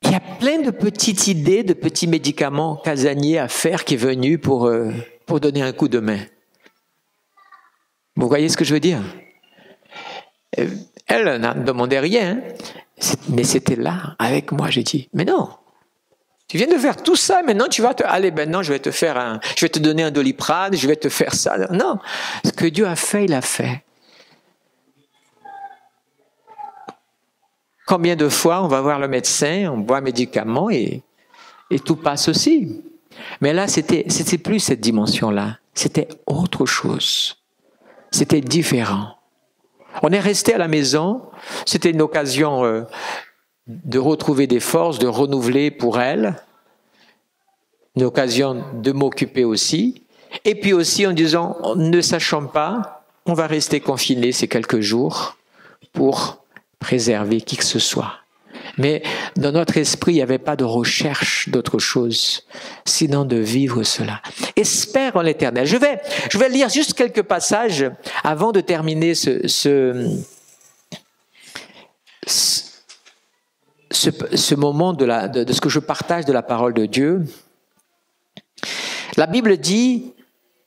il y a plein de petites idées, de petits médicaments casaniers à faire qui est venu pour donner un coup de main. Vous voyez ce que je veux dire? Elle n'a demandé rien, mais c'était là, avec moi. J'ai dit, mais non, tu viens de faire tout ça, maintenant tu vas allez, maintenant je vais te donner un Doliprane, je vais te faire ça. Non, ce que Dieu a fait, il a fait. Combien de fois on va voir le médecin, on boit un médicament et tout passe aussi. Mais là, c'était plus cette dimension-là. C'était autre chose. C'était différent. On est resté à la maison. C'était une occasion de retrouver des forces, de renouveler pour elle. une occasion de m'occuper aussi. Et puis aussi en disant, ne sachant pas, on va rester confiné ces quelques jours pour préserver qui que ce soit. Mais dans notre esprit, il n'y avait pas de recherche d'autre chose, sinon de vivre cela. Espère en l'Éternel. Je vais lire juste quelques passages avant de terminer ce moment de ce que je partage de la parole de Dieu. La Bible dit,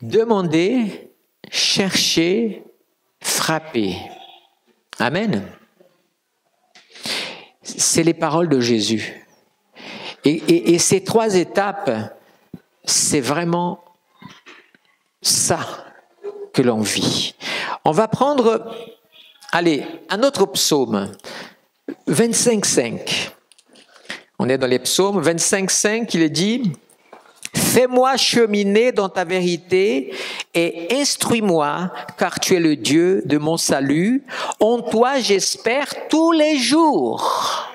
demandez, cherchez, frappez. Amen. C'est les paroles de Jésus. Et ces 3 étapes, c'est vraiment ça que l'on vit. On va prendre, allez, un autre psaume, 25,5. On est dans les psaumes, 25,5, il est dit, « Fais-moi cheminer dans ta vérité et instruis-moi, car tu es le Dieu de mon salut. En toi, j'espère tous les jours. »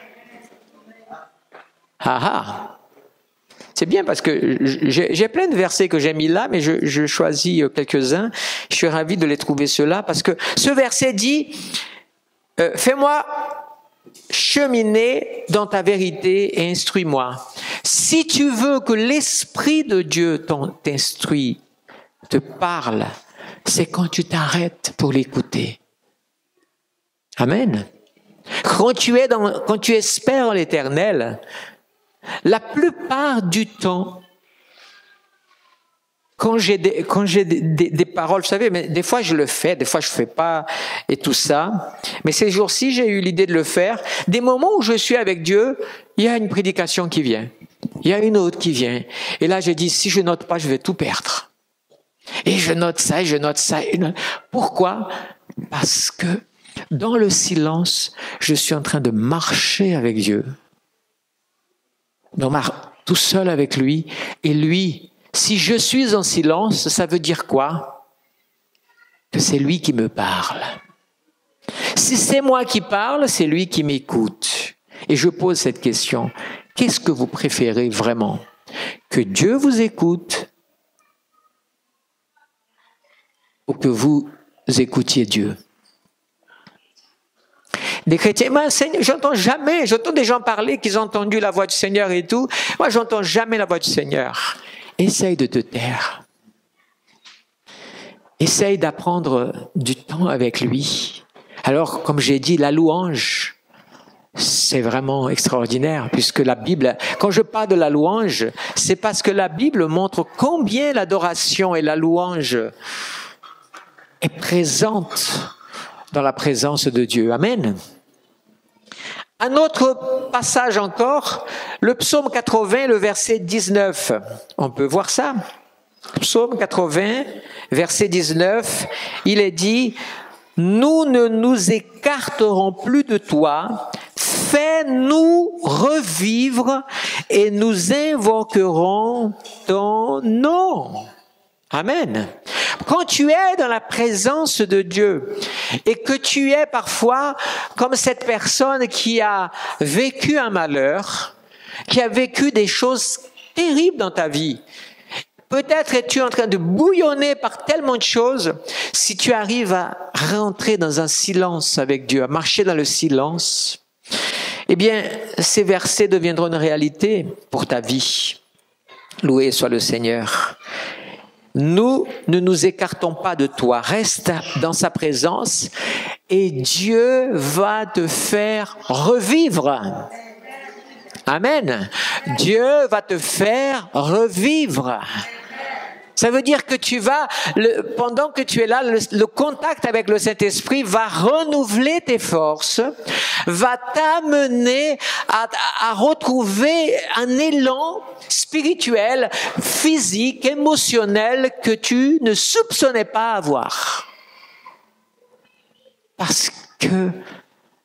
Ah ah. C'est bien parce que j'ai plein de versets que j'ai mis là, mais je choisis quelques-uns. Je suis ravi de les trouver ceux-là parce que ce verset dit « Fais-moi cheminer dans ta vérité et instruis-moi. » Si tu veux que l'Esprit de Dieu t'instruit, te parle, c'est quand tu t'arrêtes pour l'écouter. Amen. Quand tu espères en l'Éternel, la plupart du temps, quand j'ai des paroles, vous savez, mais des fois je le fais, des fois je fais pas et tout ça. Mais ces jours-ci, j'ai eu l'idée de le faire. Des moments où je suis avec Dieu, il y a une prédication qui vient. Il y a une autre qui vient. Et là, j'ai dit, si je note pas, je vais tout perdre. Et je note ça, et je note ça. Pourquoi? Parce que dans le silence, je suis en train de marcher avec Dieu. Tout seul avec lui. Et lui, si je suis en silence, ça veut dire quoi? Que c'est lui qui me parle. Si c'est moi qui parle, c'est lui qui m'écoute. Et je pose cette question. Qu'est-ce que vous préférez vraiment? Que Dieu vous écoute ou que vous écoutiez Dieu? Des chrétiens, j'entends des gens parler qu'ils ont entendu la voix du Seigneur et tout. Moi, j'entends jamais la voix du Seigneur. Essaye de te taire. Essaye d'apprendre du temps avec lui. Alors, comme j'ai dit, la louange, c'est vraiment extraordinaire, puisque la Bible, quand je parle de la louange, c'est parce que la Bible montre combien l'adoration et la louange est présente dans la présence de Dieu. Amen. Un autre passage encore, le psaume 80, le verset 19. On peut voir ça. Psaume 80, verset 19, il est dit, « Nous ne nous écarterons plus de toi, fais-nous revivre et nous invoquerons ton nom. » Amen. Quand tu es dans la présence de Dieu et que tu es parfois comme cette personne qui a vécu un malheur, qui a vécu des choses terribles dans ta vie, peut-être es-tu en train de bouillonner par tellement de choses, si tu arrives à rentrer dans un silence avec Dieu, à marcher dans le silence, eh bien, ces versets deviendront une réalité pour ta vie. Loué soit le Seigneur. Nous ne nous écartons pas de toi. Reste dans sa présence et Dieu va te faire revivre. Amen. Dieu va te faire revivre. Ça veut dire que pendant que tu es là, le contact avec le Saint-Esprit va renouveler tes forces, va t'amener à retrouver un élan spirituel, physique, émotionnel que tu ne soupçonnais pas avoir. Parce que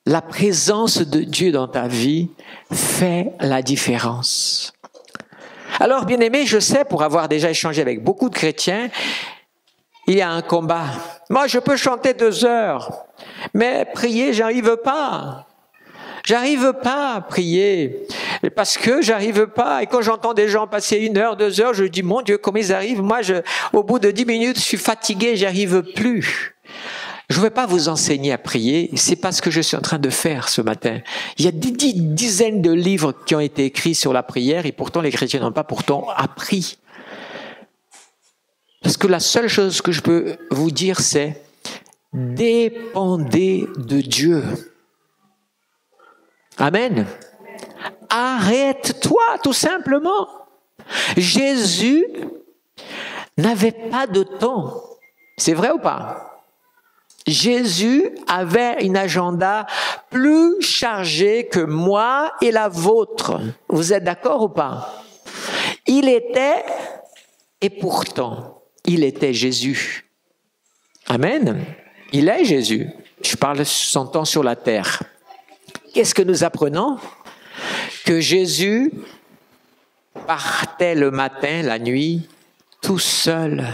la présence de Dieu dans ta vie fait la différence. Alors, bien-aimé, je sais, pour avoir déjà échangé avec beaucoup de chrétiens, il y a un combat. Moi, je peux chanter 2 heures, mais prier, j'arrive pas. J'arrive pas à prier. parce que j'arrive pas. Et quand j'entends des gens passer 1 heure, 2 heures, je dis, mon Dieu, comment ils arrivent? Moi, au bout de 10 minutes, je suis fatigué, j'y arrive plus. Je ne vais pas vous enseigner à prier, c'est pas ce que je suis en train de faire ce matin. Il y a des dizaines de livres qui ont été écrits sur la prière et pourtant les chrétiens n'ont pas pourtant appris. Parce que la seule chose que je peux vous dire, c'est dépendez de Dieu. Amen. Arrête-toi tout simplement. Jésus n'avait pas de temps. C'est vrai ou pas? Jésus avait un agenda plus chargé que moi et la vôtre. Vous êtes d'accord ou pas? Il était, et pourtant, il était Jésus. Amen. Il est Jésus. Je parle son temps sur la terre. Qu'est-ce que nous apprenons? Que Jésus partait le matin, la nuit, tout seul,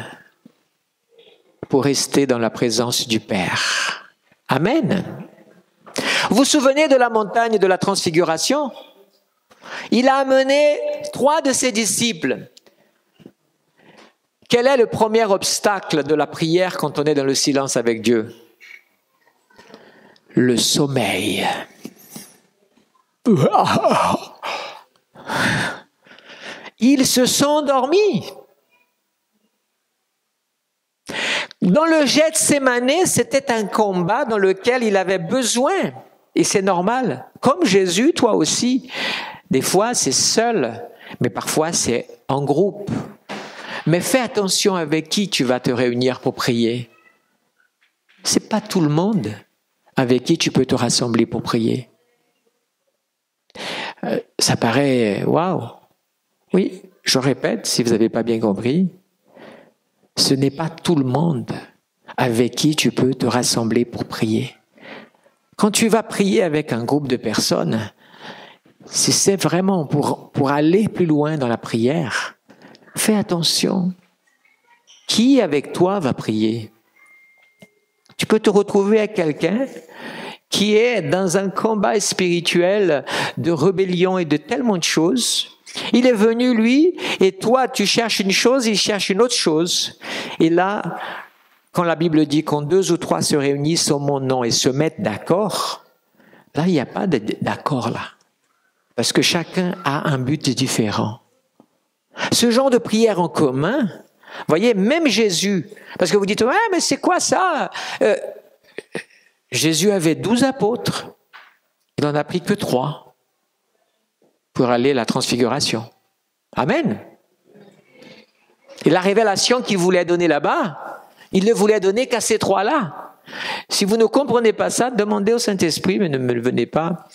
pour rester dans la présence du Père. Amen. Vous vous souvenez de la montagne de la transfiguration? Il a amené 3 de ses disciples. Quel est le premier obstacle de la prière quand on est dans le silence avec Dieu? Le sommeil. Ils se sont endormis. Dans le Gethsémane, c'était un combat dans lequel il avait besoin, et c'est normal. Comme Jésus, toi aussi, des fois c'est seul, mais parfois c'est en groupe. Mais fais attention avec qui tu vas te réunir pour prier. C'est pas tout le monde avec qui tu peux te rassembler pour prier. Ça paraît waouh. Oui, je répète, si vous n'avez pas bien compris, ce n'est pas tout le monde avec qui tu peux te rassembler pour prier. Quand tu vas prier avec un groupe de personnes, si c'est vraiment pour aller plus loin dans la prière, fais attention. Qui avec toi va prier? Tu peux te retrouver avec quelqu'un qui est dans un combat spirituel de rébellion et de tellement de choses. Il est venu, lui, et toi, tu cherches une chose, il cherche une autre chose. Et là, quand la Bible dit quand 2 ou 3 se réunissent au mon nom et se mettent d'accord, là, il n'y a pas d'accord là. Parce que chacun a un but différent. Ce genre de prière en commun, voyez, même Jésus, parce que vous dites, ouais, mais c'est quoi ça? Jésus avait 12 apôtres, il n'en a pris que 3 pour aller à la transfiguration. Amen. Et la révélation qu'il voulait donner là-bas, il ne voulait donner qu'à ces 3-là. Si vous ne comprenez pas ça, demandez au Saint-Esprit, mais ne me venez pas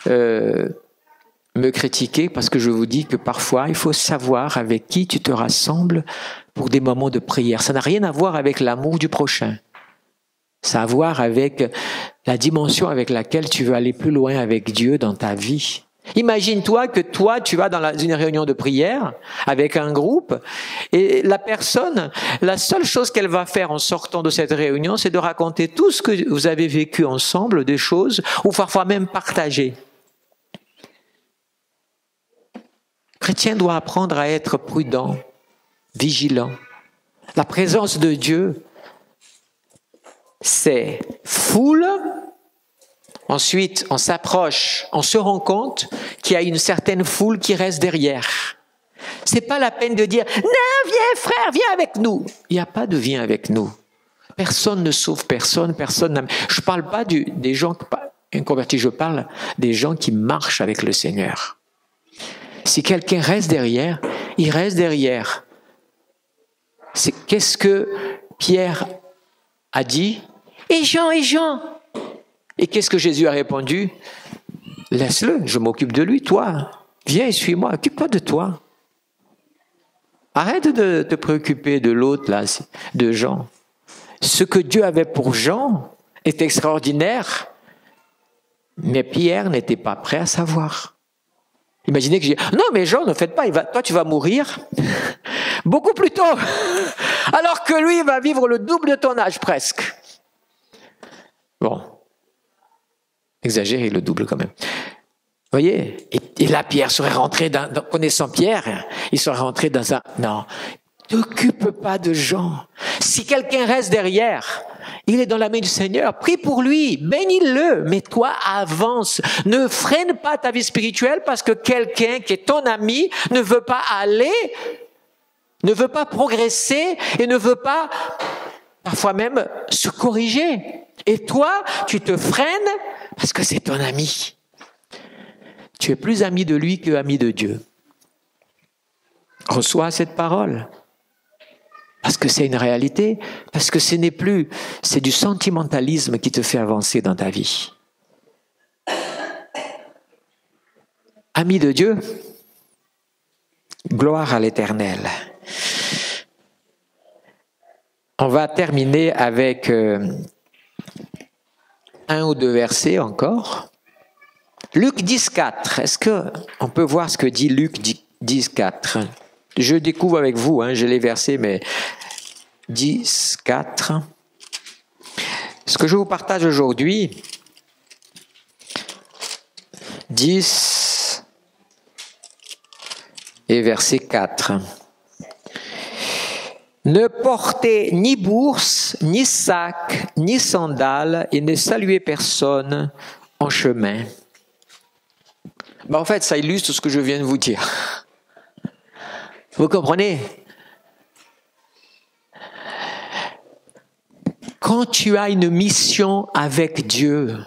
me critiquer, parce que je vous dis que parfois, il faut savoir avec qui tu te rassembles pour des moments de prière. Ça n'a rien à voir avec l'amour du prochain. Ça a à voir avec la dimension avec laquelle tu veux aller plus loin avec Dieu dans ta vie. Imagine-toi que toi, tu vas dans une réunion de prière avec un groupe et la personne, la seule chose qu'elle va faire en sortant de cette réunion, c'est de raconter tout ce que vous avez vécu ensemble, des choses, ou parfois même partager. Le chrétien doit apprendre à être prudent, vigilant. La présence de Dieu, c'est foule. Ensuite, on s'approche, on se rend compte qu'il y a une certaine foule qui reste derrière. C'est pas la peine de dire « Non, viens frère, viens avec nous ». Il n'y a pas de « viens avec nous ». Personne ne sauve personne, personne n'aime. Je parle pas des gens inconvertis, je parle des gens qui marchent avec le Seigneur. Si quelqu'un reste derrière, il reste derrière. C'est qu'est-ce que Pierre a dit? Et Jean, Et qu'est-ce que Jésus a répondu? Laisse-le, je m'occupe de lui, toi. Viens et suis-moi, occupe-toi de toi. Arrête de te préoccuper de l'autre, là, de Jean. Ce que Dieu avait pour Jean est extraordinaire, mais Pierre n'était pas prêt à savoir. Imaginez que je dis, non mais Jean, ne faites pas, toi tu vas mourir beaucoup plus tôt, alors que lui il va vivre le double de ton âge presque. Bon. Exagéré le double quand même. voyez, et là, Pierre serait rentré connaissant Pierre, il serait rentré dans un... Non, t'occupe pas de gens. Si quelqu'un reste derrière, il est dans la main du Seigneur. Prie pour lui, bénis-le, mais toi avance. Ne freine pas ta vie spirituelle parce que quelqu'un qui est ton ami ne veut pas aller, ne veut pas progresser et ne veut pas parfois même se corriger. Et toi, tu te freines parce que c'est ton ami. Tu es plus ami de lui que ami de Dieu. Reçois cette parole. Parce que c'est une réalité. Parce que ce n'est plus, c'est du sentimentalisme qui te fait avancer dans ta vie. Ami de Dieu, gloire à l'Éternel. On va terminer avec un ou deux versets encore. Luc 10, 4. Est-ce qu'on peut voir ce que dit Luc 10, 4? Je découvre avec vous, j'ai les versets, mais 10, 4. Ce que je vous partage aujourd'hui, 10 et verset 4. Ne portez ni bourse, ni sac, ni sandales, et ne saluez personne en chemin. En fait, ça illustre ce que je viens de vous dire. Vous comprenez? Quand tu as une mission avec Dieu,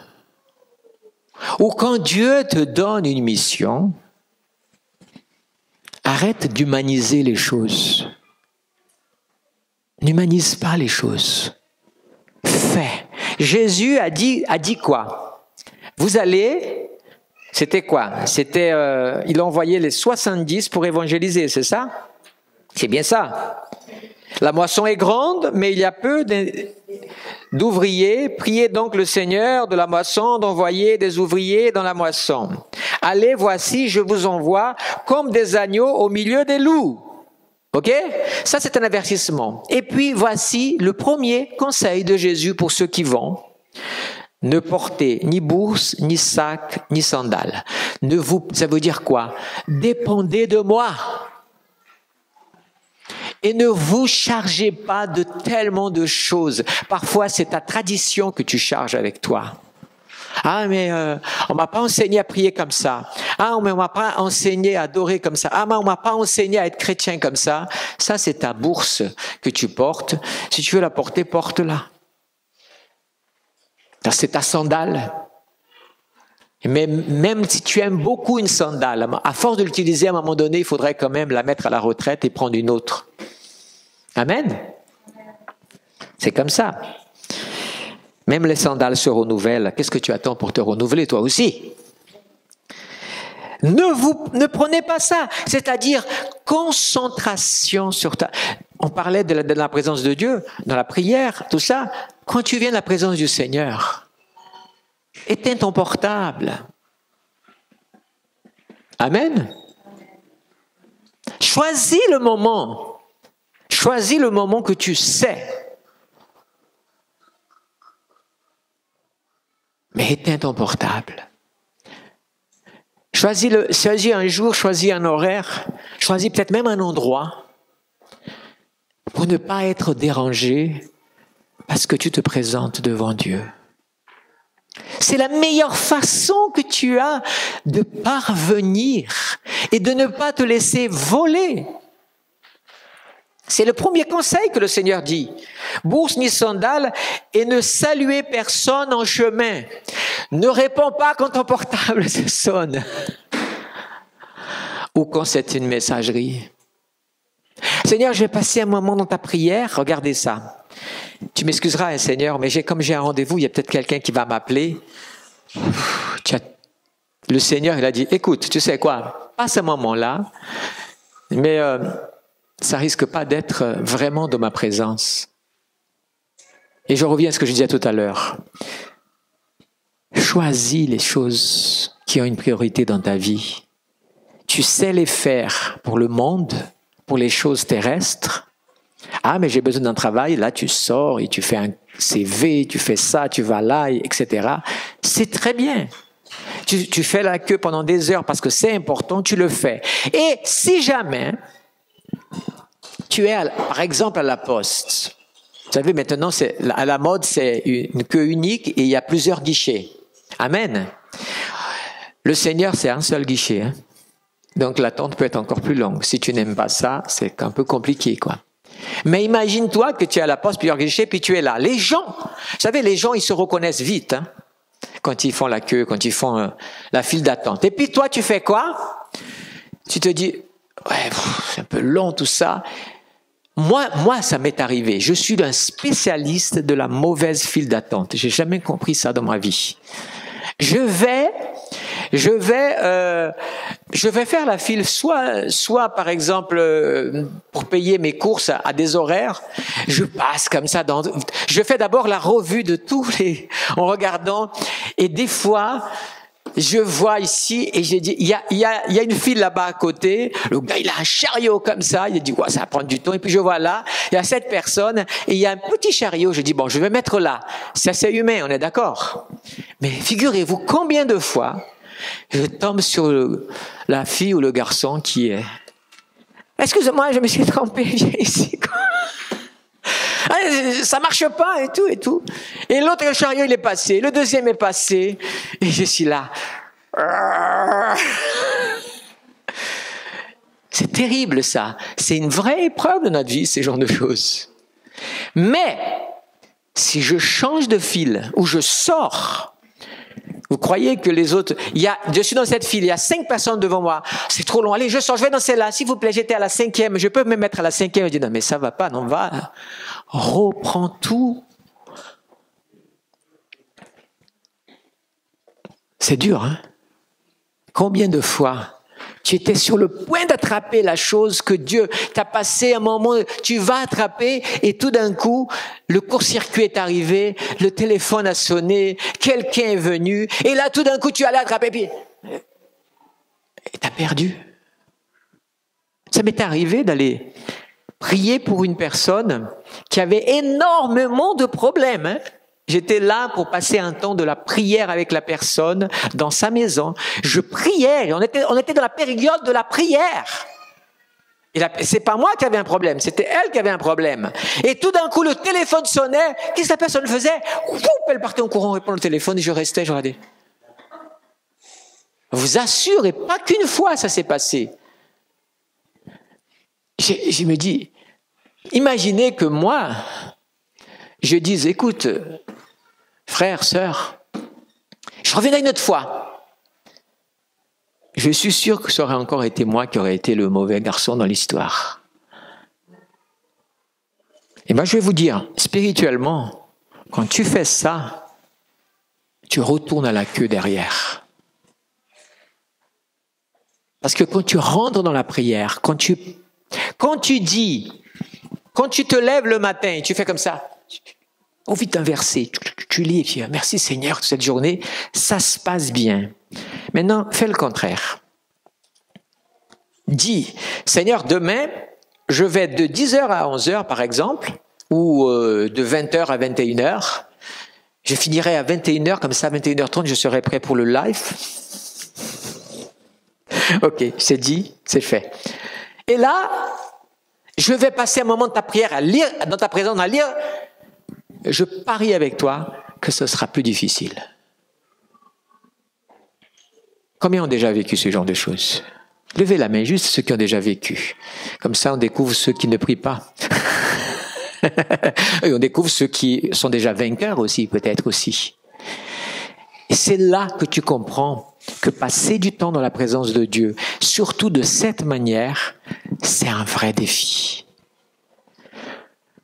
ou quand Dieu te donne une mission, arrête d'humaniser les choses. N'humanise pas les choses. Fais. Jésus a dit quoi? Vous allez... C'était quoi? C'était, il a envoyé les 70 pour évangéliser, c'est ça? C'est bien ça. La moisson est grande, mais il y a peu d'ouvriers. Priez donc le Seigneur de la moisson d'envoyer des ouvriers dans la moisson. Allez, voici, je vous envoie comme des agneaux au milieu des loups. Ok? Ça, c'est un avertissement. Et puis, voici le premier conseil de Jésus pour ceux qui vont. Ne portez ni bourse, ni sac, ni sandales. Ça veut dire quoi? Dépendez de moi. Et ne vous chargez pas de tellement de choses. Parfois, c'est ta tradition que tu charges avec toi. Ah, mais on m'a pas enseigné à prier comme ça. Ah, mais on m'a pas enseigné à adorer comme ça. Ah, mais on m'a pas enseigné à être chrétien comme ça. Ça, c'est ta bourse que tu portes. Si tu veux la porter, porte-la. C'est ta sandale. Mais même si tu aimes beaucoup une sandale, à force de l'utiliser, à un moment donné, il faudrait quand même la mettre à la retraite et prendre une autre. Amen. C'est comme ça. Même les sandales se renouvellent. Qu'est-ce que tu attends pour te renouveler, toi aussi? Ne prenez pas ça. C'est-à-dire, concentration sur ta... On parlait de la présence de Dieu, dans la prière, tout ça. Quand tu viens de la présence du Seigneur, éteins ton portable. Amen. Choisis le moment. Choisis le moment que tu sais. Mais éteins ton portable. Choisis un jour, choisis un horaire, choisis peut-être même un endroit pour ne pas être dérangé parce que tu te présentes devant Dieu. C'est la meilleure façon que tu as de parvenir et de ne pas te laisser voler. C'est le premier conseil que le Seigneur dit. Bourse ni sandales et ne saluez personne en chemin. Ne réponds pas quand ton portable sonne ou quand c'est une messagerie. Seigneur, je vais passer un moment dans ta prière. Regardez ça. Tu m'excuseras, Seigneur, mais comme j'ai un rendez-vous, il y a peut-être quelqu'un qui va m'appeler. Le Seigneur, il a dit, écoute, tu sais quoi, passe un moment-là, mais ça risque pas d'être vraiment de ma présence. Et je reviens à ce que je disais tout à l'heure. Choisis les choses qui ont une priorité dans ta vie. Tu sais les faire pour le monde, pour les choses terrestres. Ah, mais j'ai besoin d'un travail. Là, tu sors et tu fais un CV, tu fais ça, tu vas là, etc. C'est très bien. tu fais la queue pendant des heures parce que c'est important, tu le fais. Et si jamais tu es, par exemple, à la poste, vous savez, maintenant, à la mode, c'est une queue unique et il y a plusieurs guichets. Amen. Le Seigneur, c'est un seul guichet. Hein. Donc l'attente peut être encore plus longue. Si tu n'aimes pas ça, c'est un peu compliqué, quoi. Mais imagine-toi que tu es à la poste, plusieurs guichets, puis tu es là. Les gens, vous savez, les gens, ils se reconnaissent vite, hein, quand ils font la queue, quand ils font la file d'attente. Et puis toi, tu fais quoi? Tu te dis, ouais, c'est un peu long tout ça. Moi, ça m'est arrivé. Je suis un spécialiste de la mauvaise file d'attente. J'ai jamais compris ça dans ma vie. Je vais faire la file soit par exemple pour payer mes courses à des horaires. Je passe comme ça je fais d'abord la revue de en regardant, et des fois je vois ici et j'ai dit il y a une file là-bas à côté, le gars il a un chariot comme ça, il a dit ouais, ça va prendre du temps, et puis je vois là il y a 7 personnes et il y a un petit chariot, je dis bon, je vais mettre là, ça c'est humain, on est d'accord, mais figurez-vous combien de fois je tombe sur la fille ou le garçon qui est excusez-moi, je me suis trompé, viens ici. Ça marche pas et tout. Et l'autre, le chariot, il est passé. Le deuxième est passé. Et je suis là. C'est terrible, ça. C'est une vraie épreuve de notre vie, ces genres de choses. Mais, si je change de file, ou je sors, vous croyez que les autres... je suis dans cette file, il y a 5 personnes devant moi. C'est trop long. Allez, je sors, je vais dans celle-là. S'il vous plaît, j'étais à la 5e. Je peux me mettre à la 5e. Je dis, non, mais ça va pas, non, va. Reprends tout. C'est dur, hein? Combien de fois tu étais sur le point d'attraper la chose que Dieu t'a passé un moment, tu vas attraper, et tout d'un coup, le court-circuit est arrivé, le téléphone a sonné, quelqu'un est venu, et là, tout d'un coup, tu allais attraper, puis et t'as perdu. Ça m'est arrivé d'aller prier pour une personne qui avait énormément de problèmes, hein. J'étais là pour passer un temps de la prière avec la personne dans sa maison. Je priais, et on était dans la période de la prière. Et c'est pas moi qui avais un problème, c'était elle qui avait un problème. Et tout d'un coup, le téléphone sonnait. Qu'est-ce que la personne faisait? Elle partait en courant répondre au téléphone, et je restais, je regardais. Je vous assure, et pas qu'une fois ça s'est passé. Je me dis, imaginez que moi, je dise, écoute, frère, sœur, je reviendrai une autre fois. Je suis sûr que ça aurait encore été moi qui aurais été le mauvais garçon dans l'histoire. Et bien, je vais vous dire, spirituellement, quand tu fais ça, tu retournes à la queue derrière. Parce que quand tu rentres dans la prière, quand tu te lèves le matin et tu fais comme ça, on vite un verset, tu lis et tu dis merci Seigneur toute cette journée, ça se passe bien. Maintenant, fais le contraire. Dis, Seigneur, demain, je vais de 10h à 11h par exemple, ou de 20h à 21h. Je finirai à 21h, comme ça à 21h30, je serai prêt pour le live. Ok, c'est dit, c'est fait. Et là, je vais passer un moment de ta prière à lire, dans ta présence, à lire. Je parie avec toi que ce sera plus difficile. Combien ont déjà vécu ce genre de choses? Levez la main, juste ceux qui ont déjà vécu. Comme ça, on découvre ceux qui ne prient pas. Et on découvre ceux qui sont déjà vainqueurs aussi, peut-être aussi. Et c'est là que tu comprends que passer du temps dans la présence de Dieu, surtout de cette manière, c'est un vrai défi.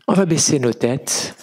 On va baisser nos têtes.